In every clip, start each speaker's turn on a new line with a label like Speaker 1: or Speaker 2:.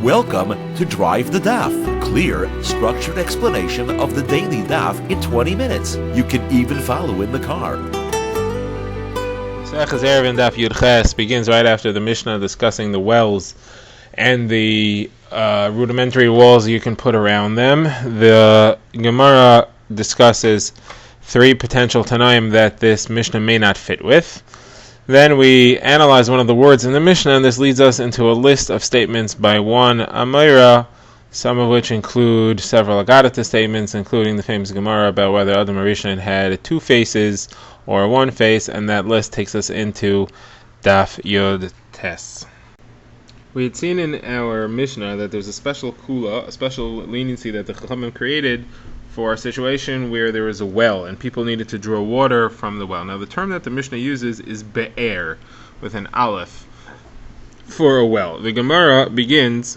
Speaker 1: Welcome to Drive the Daf. Clear, structured explanation of the daily Daf in 20 minutes. You can even follow in the car.
Speaker 2: Eruvin Daf Yud Ches begins right after the Mishnah discussing the wells and the rudimentary walls you can put around them. The Gemara discusses three potential Tanaim that this Mishnah may not fit with. Then we analyze one of the words in the Mishnah, and this leads us into a list of statements by one Amira, some of which include several Agadata statements, including the famous Gemara about whether Adam Arishan had two faces or one face, and that list takes us into Daf Yud Tes. We had seen in our Mishnah that there's a special kula, a special leniency that the Chachamim created for a situation where there was a well and people needed to draw water from the well. Now the term that the Mishnah uses is be'er, with an aleph, for a well. The Gemara begins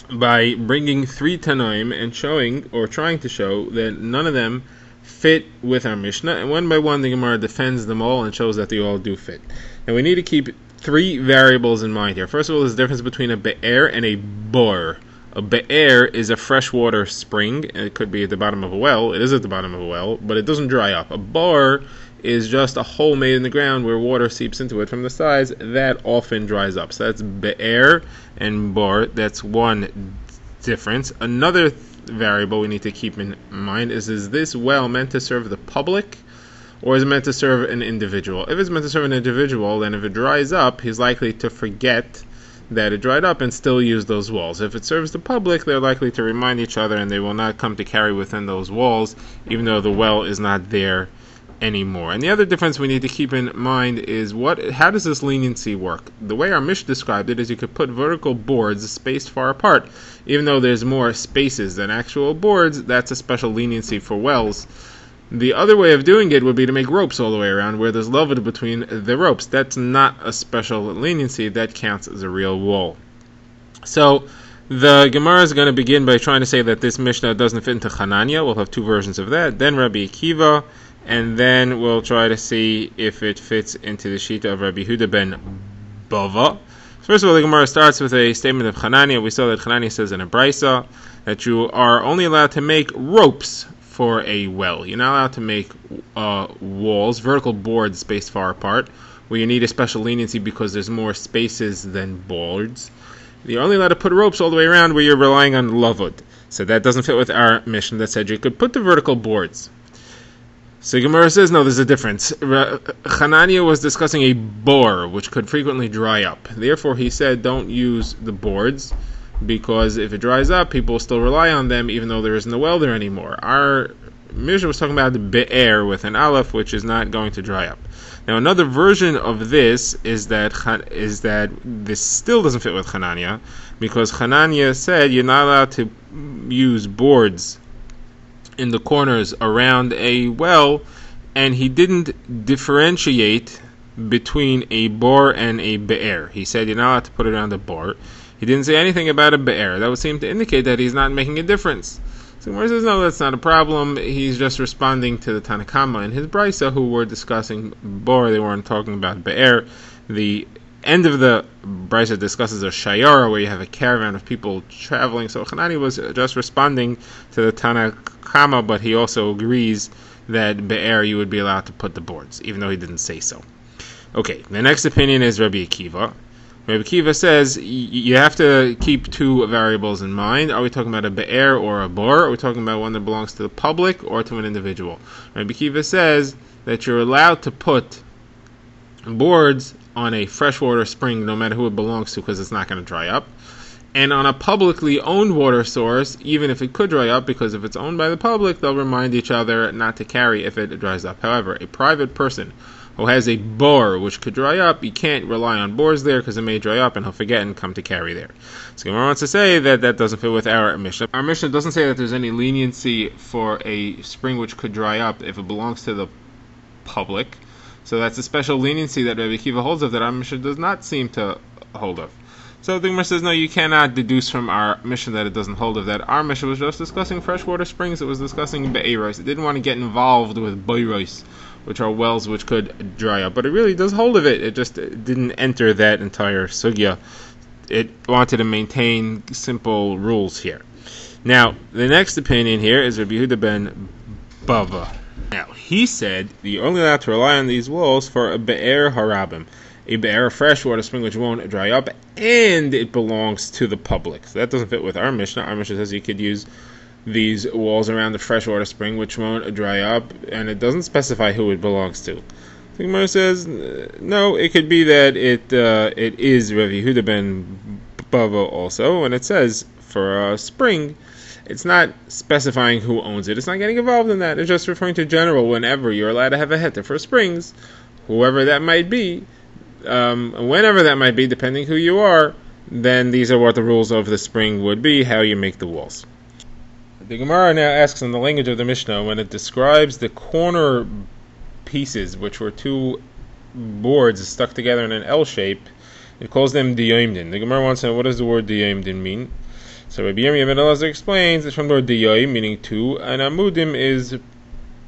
Speaker 2: by bringing three Tanaim and showing, or trying to show, that none of them fit with our Mishnah, and one by one the Gemara defends them all and shows that they all do fit. Now we need to keep three variables in mind here. First of all, there's a difference between a be'er and a bor. A be'er is a freshwater spring. It could be at the bottom of a well. It is at the bottom of a well, but it doesn't dry up. A bor is just a hole made in the ground where water seeps into it from the sides. That often dries up. So that's be'er and bor. That's one difference. Another variable we need to keep in mind is this well meant to serve the public, or is it meant to serve an individual? If it's meant to serve an individual, then if it dries up, he's likely to forget that it dried up and still use those walls. If it serves the public, they're likely to remind each other and they will not come to carry within those walls, even though the well is not there anymore. And the other difference we need to keep in mind is how does this leniency work? The way our Mishnah described it is you could put vertical boards spaced far apart. Even though there's more spaces than actual boards, that's a special leniency for wells. The other way of doing it would be to make ropes all the way around where there's lavud between the ropes. That's not a special leniency. That counts as a real wall. So the Gemara is going to begin by trying to say that this Mishnah doesn't fit into Hanania. We'll have two versions of that. Then Rabbi Akiva, and then we'll try to see if it fits into the Shita of Rabbi Huda ben Bava. First of all, the Gemara starts with a statement of Hanania. We saw that Hanania says in a Brisa that you are only allowed to make ropes for a well. You're not allowed to make walls, vertical boards spaced far apart, where you need a special leniency because there's more spaces than boards. You're only allowed to put ropes all the way around where you're relying on lavud. So that doesn't fit with our mission that said you could put the vertical boards. So Gemara says, no, there's a difference. Hanania was discussing a bor, which could frequently dry up. Therefore, he said, don't use the boards, because if it dries up, people will still rely on them, even though there isn't a well there anymore. Our Mishnah was talking about the be'er with an aleph, which is not going to dry up. Now, another version of this is that this still doesn't fit with Hanania, because Hanania said you're not allowed to use boards in the corners around a well, and he didn't differentiate between a bor and a be'er. He said you're not allowed to put it around a bor. He didn't say anything about a be'er. That would seem to indicate that he's not making a difference. So Gemara says, no, that's not a problem. He's just responding to the Tanakama and his Brisa, who were discussing bor. They weren't talking about be'er. The end of the Brisa discusses a shayara, where you have a caravan of people traveling. So Hanani was just responding to the Tanakama, but he also agrees that be'er you would be allowed to put the boards, even though he didn't say so. Okay, the next opinion is Rabbi Akiva. Rabbi Akiva says you have to keep two variables in mind. Are we talking about a be'er or a bor? Are we talking about one that belongs to the public or to an individual? Rabbi Akiva says that you're allowed to put boards on a freshwater spring, no matter who it belongs to, because it's not going to dry up. And on a publicly owned water source, even if it could dry up, because if it's owned by the public, they'll remind each other not to carry if it dries up. However, a private person who has a bor which could dry up, you can't rely on bors there because it may dry up and he'll forget and come to carry there. So Gemara wants to say that that doesn't fit with our Mishnah. Our Mishnah doesn't say that there's any leniency for a spring which could dry up if it belongs to the public. So that's a special leniency that Rabbi Akiva holds of that our Mishnah does not seem to hold of. So the Gemara says, no, you cannot deduce from our Mishnah that it doesn't hold of that. Our Mishnah was just discussing freshwater springs. It was discussing be'eros. It didn't want to get involved with boiros, which are wells which could dry up. But it really does hold of it. It just didn't enter that entire sugya it wanted to maintain simple rules here. Now, the next opinion here is Rabbi Yehuda ben Bava. Now, he said that you're only allowed to rely on these walls for a be'er harabim, a be'er, a freshwater spring which won't dry up, and it belongs to the public. So that doesn't fit with our Mishnah. Our Mishnah says you could use these walls around the freshwater spring which won't dry up, and it doesn't specify who it belongs to. The Gemara says, no, it could be that it is Rabbi Yehuda ben Bava also, and it says for a spring, it's not specifying who owns it. It's not getting involved in that. It's just referring to general whenever you're allowed to have a heter for springs, whoever that might be, whenever that might be, depending who you are, then these are what the rules of the spring would be, how you make the walls. The Gemara now asks in the language of the Mishnah, when it describes the corner pieces, which were two boards stuck together in an L shape, it calls them diyoimdin. The Gemara wants to know, what does the word diyoimdin mean? So Rabbi Yirmiyah ben Elazar explains it's from the word diyoim, meaning two, and amudim is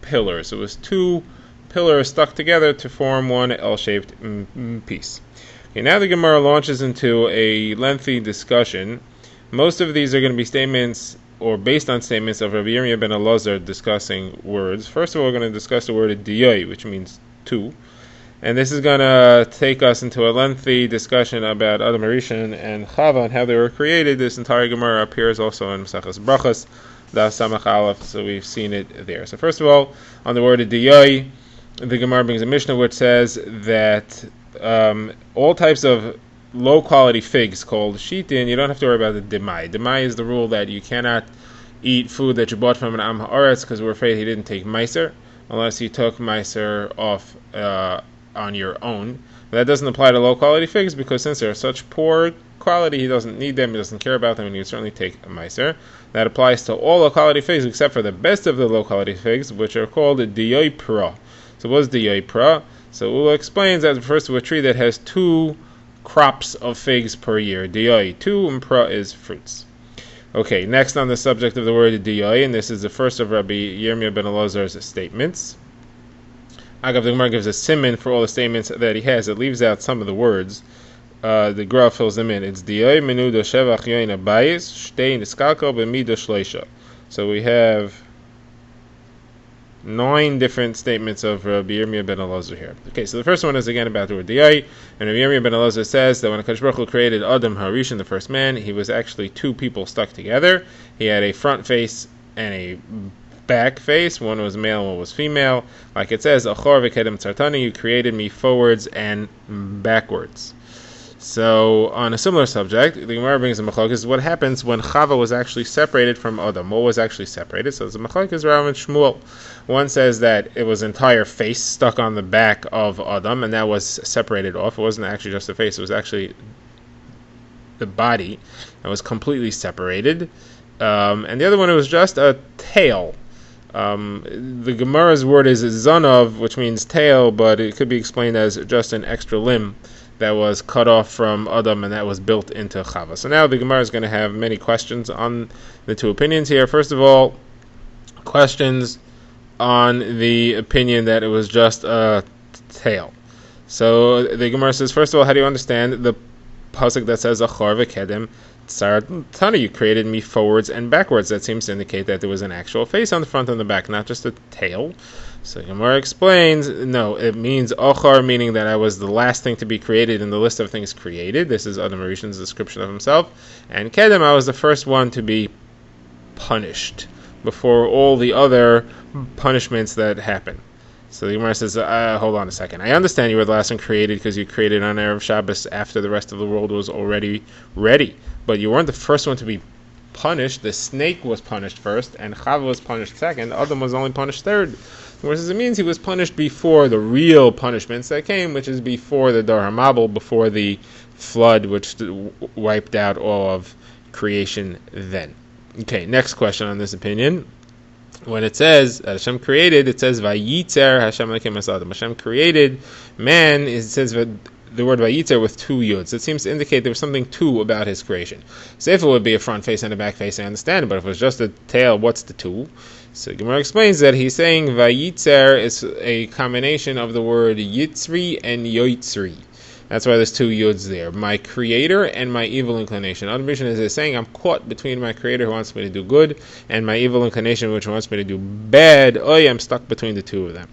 Speaker 2: pillars. So it was two pillars stuck together to form one L-shaped piece. Okay, now the Gemara launches into a lengthy discussion. Most of these are going to be statements, or based on statements of Rabbi Yirmiyah ben Elazar discussing words. First of all, we're going to discuss the word diyoy, which means two. And this is going to take us into a lengthy discussion about Adam Harishon and Chava and how they were created. This entire Gemara appears also in Maseches Brachos, Daf Samach Aleph, so we've seen it there. So first of all, on the word diyoy, the Gemara brings a Mishnah which says that all types of low-quality figs called shitin, you don't have to worry about the demai. Demai is the rule that you cannot eat food that you bought from an Am Haaretz because we're afraid he didn't take meiser, unless he took meiser off on your own. But that doesn't apply to low-quality figs because since they're such poor quality, he doesn't need them, he doesn't care about them, and he would certainly take a meiser. That applies to all low-quality figs except for the best of the low-quality figs, which are called diyoy pra. So what is diyoy pra? So Ula explains that it refers to a tree that has two crops of figs per year. Diyoy, two, and pra is fruits. Okay, next on the subject of the word diyoy, and this is the first of Rabbi Yirmiyah ben Elazar's statements. Agav, the Gemara gives a siman for all the statements that he has. It leaves out some of the words. The Gra fills them in. It's diyoy menu do shevach yoin abayis shtei niskalko b'mido shleisha. So we have 9 different statements of Rabbi Yirmiyah ben Elazar here. Okay, so the first one is again about the word diyoy, and Rabbi Yirmiyah ben Elazar says that when HaKadosh Baruch Hu created Adam Harishon, the first man, he was actually two people stuck together. He had a front face and a back face. One was male, one was female. Like it says, Achor v'kedem tzartani, you created me forwards and backwards. So, on a similar subject, the Gemara brings a machlokes, what happens when Chava was actually separated from Adam? What was actually separated? So, the machlokes Rav and Shmuel. One says that it was entire face stuck on the back of Adam, and that was separated off. It wasn't actually just the face, it was actually the body that was completely separated. And the other one, it was just a tail. The Gemara's word is zanov, which means tail, but it could be explained as just an extra limb that was cut off from Adam and that was built into Chava. So now the Gemara is going to have many questions on the two opinions here. First of all, questions on the opinion that it was just a tail. So the Gemara says, first of all, how do you understand the pasuk that says Achor v'kedem tzartani, you created me forwards and backwards? That seems to indicate that there was an actual face on the front and the back, not just a tail. So Gemara explains, no, it means Achor, meaning that I was the last thing to be created in the list of things created. This is Adam Harishon's description of himself. And Kedem, I was the first one to be punished before all the other punishments that happen. So the Gemara says, hold on a second. I understand you were the last one created because you created on Erev Shabbos after the rest of the world was already ready. But you weren't the first one to be punished. The snake was punished first, and Chava was punished second. Adam was only punished third. Whereas it means he was punished before the real punishments that came, which is before the Dar HaMabul, before the flood, which wiped out all of creation then. Okay, next question on this opinion. When it says Hashem created, it says Vayitzer Hashem Elokim es Adam. Hashem created man. It says the word Vayitzer with 2 yuds. It seems to indicate there was something two about his creation. So if it would be a front face and a back face, I understand it. But if it was just a tail, what's the two? So Gemara explains that he's saying Vayitzer is a combination of the word Yitzri and Yoitzri. That's why there's two yuds there. My creator and my evil inclination. Adam Rishon is saying I'm caught between my creator who wants me to do good and my evil inclination which wants me to do bad. I'm stuck between the two of them.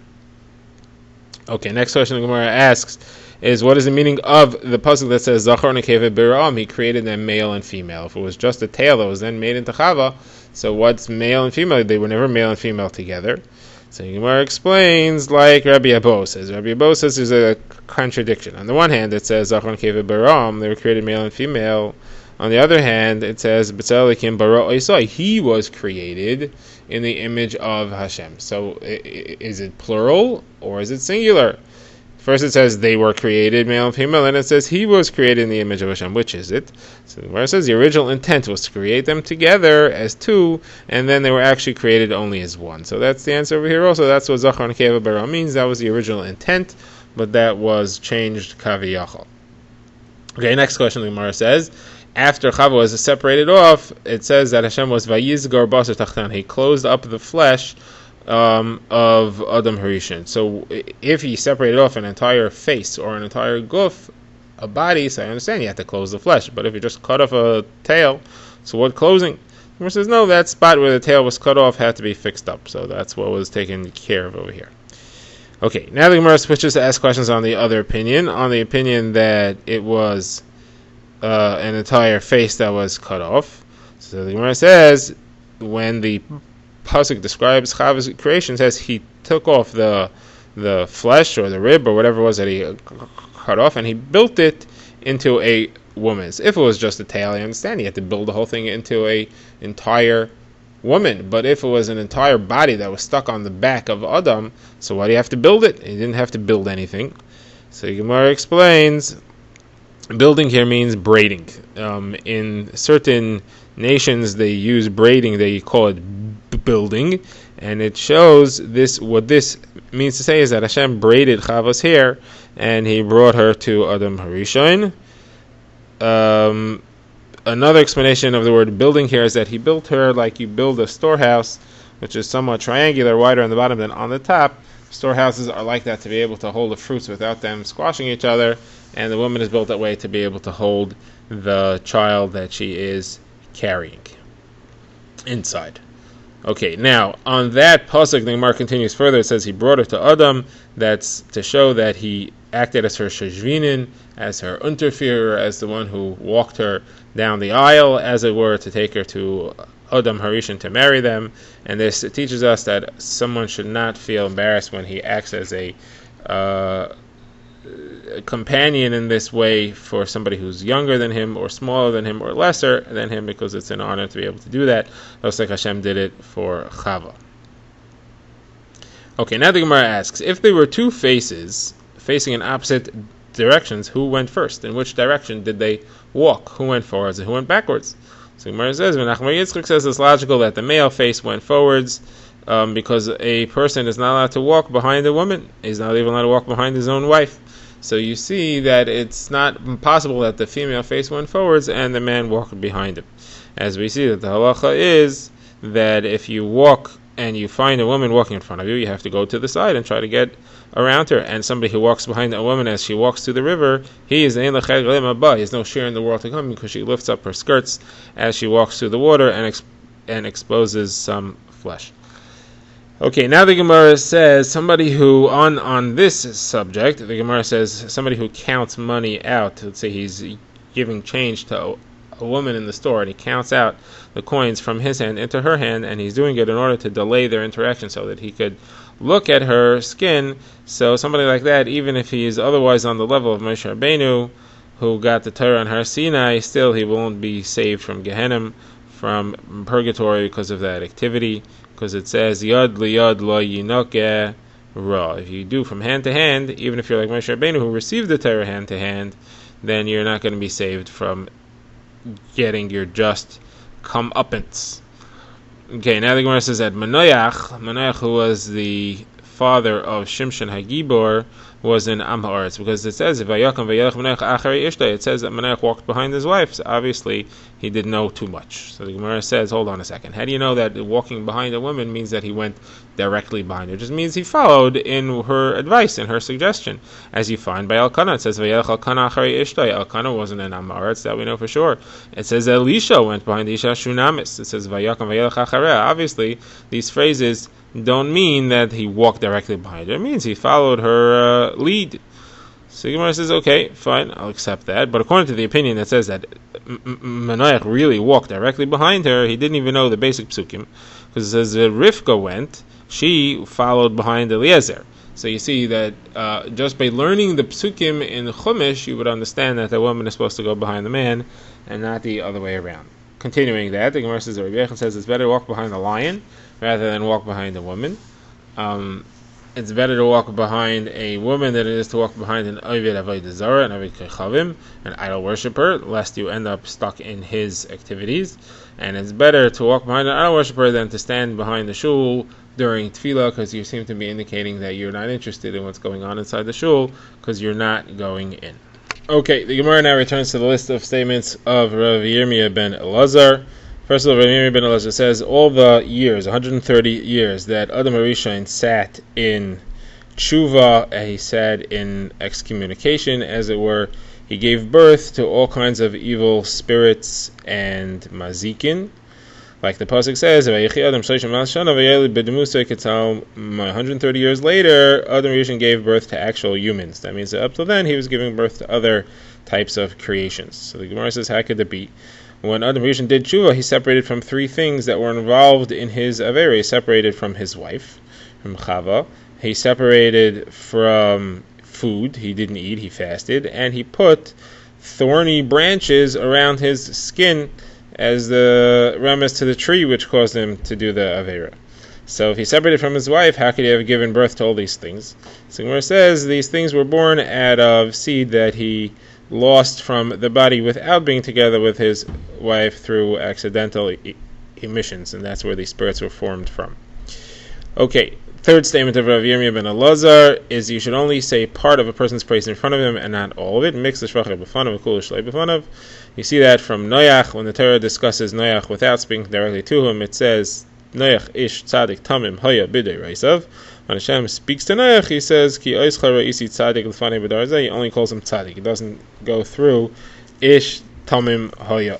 Speaker 2: Okay, next question the Gemara asks is, what is the meaning of the pasuk that says Zachor Nekeva B'Ram? He created them male and female. If it was just a tail that was then made into Chava, so what's male and female? They were never male and female together. So the Gemara explains like Rabbi Abo says. Rabbi Abo says there's a contradiction. On the one hand, it says Zachor Nekeva B'Ram, they were created male and female. On the other hand, it says B'Tzalel Elokim Bara Oisai, he was created in the image of Hashem. So is it plural or is it singular? First it says they were created male and female, and it says he was created in the image of Hashem. Which is it? So where it says the original intent was to create them together as two, and then they were actually created only as one. So that's the answer over here also. That's what Zachor Nekeva Bara means. That was the original intent, but that was changed kaviyachol. Okay, next question the Gemara says, after Chava was separated off, it says that Hashem was vayizgar basar tachtan. He closed up the flesh of Adam Harishon. So if he separated off an entire face or an entire guf, a body, so I understand you have to close the flesh. But if you just cut off a tail, so what closing? Gemara says no, that spot where the tail was cut off had to be fixed up. So that's what was taken care of over here. Okay, now the Gemara switches to ask questions on the other opinion, on the opinion that it was an entire face that was cut off. So the Gemara says when the pasuk describes Chava's creation, says he took off the flesh or the rib or whatever it was that he cut off, and he built it into a woman's. If it was just a tail, I understand you had to build the whole thing into a entire woman. But if it was an entire body that was stuck on the back of Adam, so why do you have to build it? He didn't have to build anything. So Gemara explains, building here means braiding. In certain nations, they use braiding. They call it building, and it shows this. What this means to say is that Hashem braided Chava's hair, and he brought her to Adam Harishon. Another explanation of the word building here is that he built her like you build a storehouse, which is somewhat triangular, wider on the bottom than on the top. Storehouses are like that to be able to hold the fruits without them squashing each other, and the woman is built that way to be able to hold the child that she is carrying inside. Okay, now on that pasuk, the Gemara continues further. It says he brought her to Adam. That's to show that he acted as her sheshvinin, as her unterführer, as the one who walked her down the aisle, as it were, to take her to Adam Harishon to marry them. And this teaches us that someone should not feel embarrassed when he acts as a companion in this way for somebody who's younger than him or smaller than him or lesser than him, because it's an honor to be able to do that, just like Hashem did it for Chava. Okay, now the Gemara asks, if there were two faces facing in opposite directions, who went first? In which direction did they walk? Who went forwards and who went backwards? So Gemara says, Menachem Yitzchak says it's logical that the male face went forwards, because a person is not allowed to walk behind a woman. He's not even allowed to walk behind his own wife. So you see that it's not possible that the female face went forwards and the man walked behind him. As we see that the halacha is that if you walk and you find a woman walking in front of you, you have to go to the side and try to get around her. And somebody who walks behind a woman as she walks to the river, he is ein l'cheg l'im haba. He has no share in the world to come, because she lifts up her skirts as she walks through the water and exposes some flesh. Okay, now the Gemara says somebody who, on this subject, the Gemara says somebody who counts money out. Let's say he's giving change to a woman in the store, and he counts out the coins from his hand into her hand, and he's doing it in order to delay their interaction so that he could look at her skin. So somebody like that, even if he is otherwise on the level of Moshe Rabbeinu, who got the Torah on Har Sinai, still he won't be saved from Gehenna, from purgatory, because of that activity. Because it says yad liyad lo yinokeh ra. If you do from hand to hand, even if you're like Moshe Rabbeinu who received the Torah hand to hand, then you're not going to be saved from getting your just comeuppance. Okay, now the Gemara says that Manoach, who was the father of Shimshon Hagibor, was an Am Haaretz, because it says it says that Menach walked behind his wife. So obviously he didn't know too much. So the Gemara says, hold on a second. How do you know that walking behind a woman means that he went directly behind her? It just means he followed in her advice, in her suggestion. As you find by Elkanah, it says Elkanah wasn't an Am Haaretz, that we know for sure. It says Elisha went behind Isha Shunamis. It says obviously these phrases don't mean that he walked directly behind her. It means he followed her lead. So Gemara says, okay, fine, I'll accept that. But according to the opinion that says that Manoach really walked directly behind her, he didn't even know the basic psukim, because it says that Rivka went, she followed behind Eliezer. So you see that just by learning the psukim in Chumash, you would understand that the woman is supposed to go behind the man and not the other way around. Continuing that, the Gemara says, Rabbi Yechon says it's better to walk behind the lion rather than walk behind a woman. It's better to walk behind a woman than it is to walk behind an Oved Avodah Zarah, an Oved Kechavim, an idol worshiper, lest you end up stuck in his activities. And it's better to walk behind an idol worshiper than to stand behind the shul during tefillah, because you seem to be indicating that you're not interested in what's going on inside the shul, because you're not going in. Okay, the Gemara now returns to the list of statements of Rav Yirmiyah ben Elazar. First of all, Rav Yirmiyah ben Elazar says all the years, 130 years, that Adam HaRishon sat in tshuva, he sat in excommunication, as it were, he gave birth to all kinds of evil spirits and mazikin. Like the pasuk says, 130 years later, Adam HaRishon gave birth to actual humans. That means that up till then, he was giving birth to other types of creations. So the Gemara says, how could it be? When Adam HaRishon did tshuva, he separated from three things that were involved in his avera. He separated from his wife, from Chava. He separated from food. He didn't eat, he fasted. And he put thorny branches around his skin as the remez to the tree which caused him to do the avera. So if he separated from his wife, how could he have given birth to all these things? So Gemara says these things were born out of seed that he lost from the body without being together with his wife through accidental emissions, and that's where these spirits were formed from. Okay, third statement of Rav Yirmiyah ben Elazar is you should only say part of a person's praise in front of him and not all of it. Mix the shvachar b'fanav, kul shlei b'fanav. You see that from Noach, when the Torah discusses Noach without speaking directly to him, it says, Noach ish tzadik tamim haya bidei reisav. When Hashem speaks to Noach, he says, Ki oischa ra'isi tzadik l'fanei b'dar zeh. He only calls him tzadik. He doesn't go through ish tamim haya.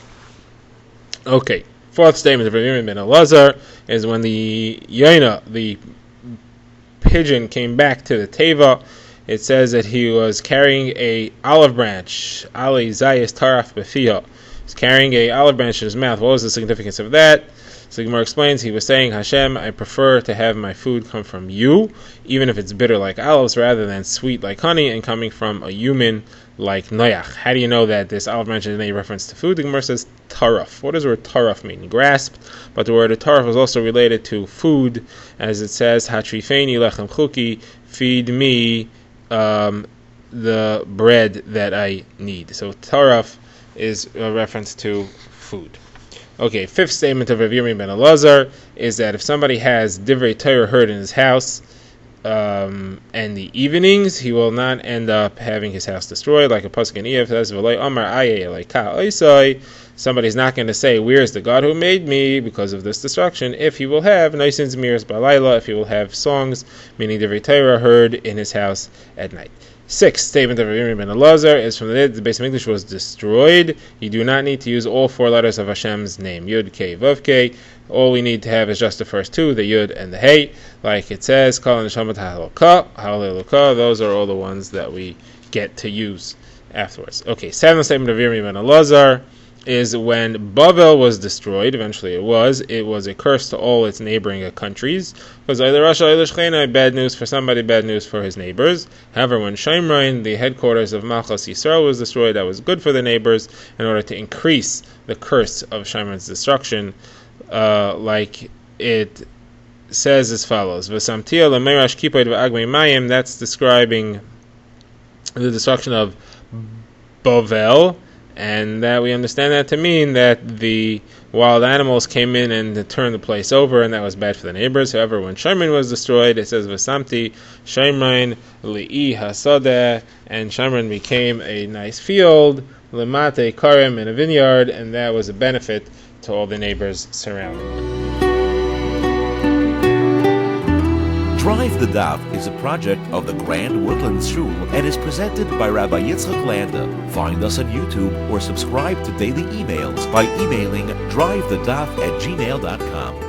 Speaker 2: Okay, fourth statement of Rav Yirmiyah ben Elazar is when the Yaina, the pigeon, came back to the teva. It says that he was carrying a olive branch. Ali Zayis Taraf Befiha. He's carrying a olive branch in his mouth. What was the significance of that? So the Gemara explains, he was saying, Hashem, I prefer to have my food come from you, even if it's bitter like olives, rather than sweet like honey, and coming from a human like Noach. How do you know that this olive branch is any reference to food? The Gemara says taraf. What does the word taraf mean? Grasp. But the word taraf is also related to food, as it says, Hatrifeni lechem chuki, feed me the bread that I need. So taraf is a reference to food. Okay, fifth statement of Rav Yirmiyah ben Elazar is that if somebody has divrei Torah heard in his house and the evenings, he will not end up having his house destroyed, like a pasuk in Iyov says, "V'loi amar ayeh eloka oisai." Somebody's not going to say, "Where is the God who made me?" because of this destruction. If he will have noisin zmiros balayla, if he will have songs, meaning divrei Torah heard in his house at night. Sixth statement of Rav Yirmiyah ben Elazar is from the day the Beis Hamikdash was destroyed, you do not need to use all four letters of Hashem's name, Yud, Kei, Vav, Kei. All we need to have is just the first two, the Yud and the Hey, like it says, Kol Neshamat HaHaloka, Hallelujah. Those are all the ones that we get to use afterwards. Okay, seventh statement of Yirmiyah ben Elazar is when Bavel was destroyed, eventually it was a curse to all its neighboring countries, because either Rasha either Shechena, bad news for somebody, bad news for his neighbors. However, when Shomron, the headquarters of Malchus Yisrael, was destroyed, that was good for the neighbors, in order to increase the curse of Shomron's destruction, like it says as follows, V'samtia l'meirash kipoid v'agmei mayim, that's describing the destruction of Bavel, And that we understand that to mean that the wild animals came in and turned the place over, and that was bad for the neighbors. However, when Shomron was destroyed, it says V'samti Shomron li'i hasodeh, and Shomron became a nice field, lemate karim, and a vineyard, and that was a benefit to all the neighbors surrounding.
Speaker 1: Drive the Daf is a project of the Grand Woodlands Shul and is presented by Rabbi Yitzchak Landa. Find us on YouTube or subscribe to daily emails by emailing drivethedaf@gmail.com.